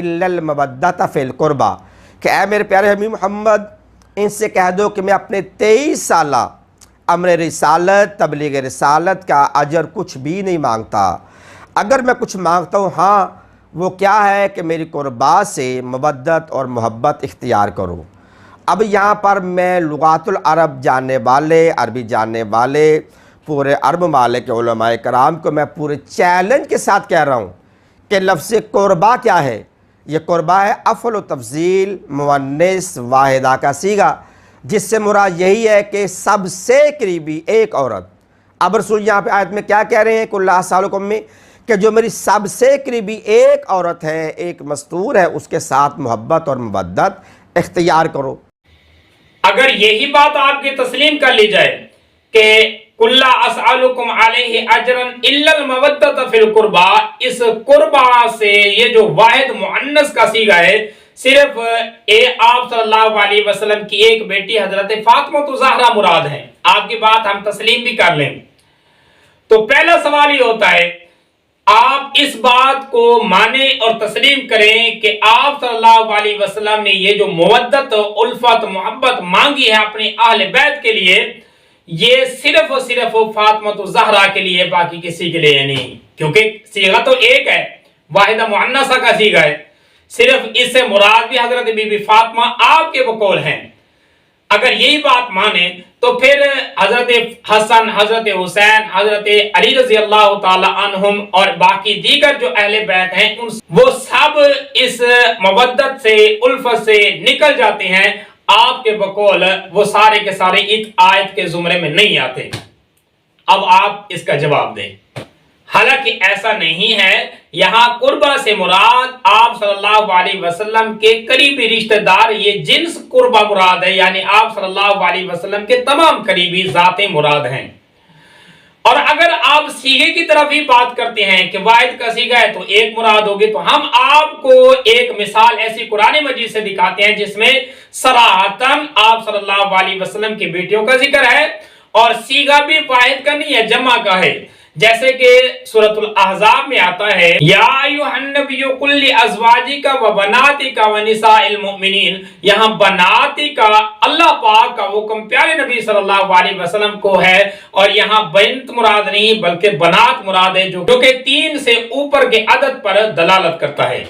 الا المودۃ فی القربى کہ اے میرے پیارے حبیب محمد ان سے کہہ دو کہ میں اپنے 23 سالہ امر رسالت تبلیغ رسالت کا اجر کچھ بھی نہیں مانگتا، اگر میں کچھ مانگتا ہوں ہاں وہ کیا ہے کہ میری قربا سے مودت اور محبت اختیار کرو۔ اب یہاں پر میں لغات العرب جاننے والے، عربی جاننے والے پورے عرب ممالک کے علماء کرام کو میں پورے چیلنج کے ساتھ کہہ رہا ہوں کہ لفظ قربا کیا ہے؟ یہ قربا ہے افعل و تفضیل مؤنث واحدہ کا صیغہ، جس سے مراد یہی ہے کہ سب سے قریبی ایک عورت۔ اب رسول یہاں پہ آیت میں کیا کہہ رہے ہیں کہ اللہ سالکم میں کہ جو میری سب سے قریبی ایک عورت ہے، ایک مستور ہے، اس کے ساتھ محبت اور مودت اختیار کرو۔ اگر یہی بات آپ کی تسلیم کر لی جائے کہ قُلْ لَا أَسْأَلُكُمْ عَلَيْهِ أَجْرًا إِلَّا الْمَوَدَّةَ فِي الْقُرْبَى، اس قربا سے یہ جو واحد مؤنث کا صیغہ ہے صرف آپ صلی اللہ علیہ وسلم کی ایک بیٹی حضرت فاطمہ الزہرا مراد ہے۔ آپ کی بات ہم تسلیم بھی کر لیں تو پہلا سوال یہ ہوتا ہے آپ اس بات کو مانیں اور تسلیم کریں کہ آپ صلی اللہ علیہ وسلم نے یہ جو مودت الفت محبت مانگی ہے اپنے اہل بیت کے لیے، یہ صرف اور صرف فاطمہ الزہرا کے لیے، باقی کسی کے لیے نہیں، کیونکہ صیغہ تو ایک ہے، واحدہ مؤنثہ کا صیغہ ہے، صرف اس سے مراد بھی حضرت بی بی فاطمہ آپ کے بقول ہیں۔ اگر یہی بات مانیں تو پھر حضرت حسن، حضرت حسین، حضرت علی رضی اللہ تعالی عنہم اور باقی دیگر جو اہل بیت ہیں وہ سب اس مودت سے الفت سے نکل جاتے ہیں، آپ کے بقول وہ سارے کے سارے اس آیت کے زمرے میں نہیں آتے۔ اب آپ اس کا جواب دیں۔ حالانکہ ایسا نہیں ہے، یہاں قربہ سے مراد آپ صلی اللہ علیہ وسلم کے قریبی رشتہ دار، یہ جنس قربہ مراد ہے، یعنی آپ صلی اللہ علیہ وسلم کے تمام قریبی ذاتیں مراد ہیں۔ اور اگر آپ صیغے کی طرف ہی بات کرتے ہیں کہ واحد کا صیغہ ہے تو ایک مراد ہوگی، تو ہم آپ کو ایک مثال ایسی قرآن مجید سے دکھاتے ہیں جس میں صراحتاً آپ صلی اللہ علیہ وسلم کی بیٹیوں کا ذکر ہے اور صیغہ بھی واحد کا نہیں ہے، جمع کا ہے، جیسے کہ سورۃ الاحزاب میں آتا ہے یا ایھا النبی قل لازواجک وبناتک ونساء المؤمنین، یہاں بناتک اللہ پاک کا حکم پیارے نبی صلی اللہ علیہ وسلم کو ہے، اور یہاں بنت مراد نہیں بلکہ بنات مراد ہے، جو کہ 3 سے اوپر کے عدد پر دلالت کرتا ہے۔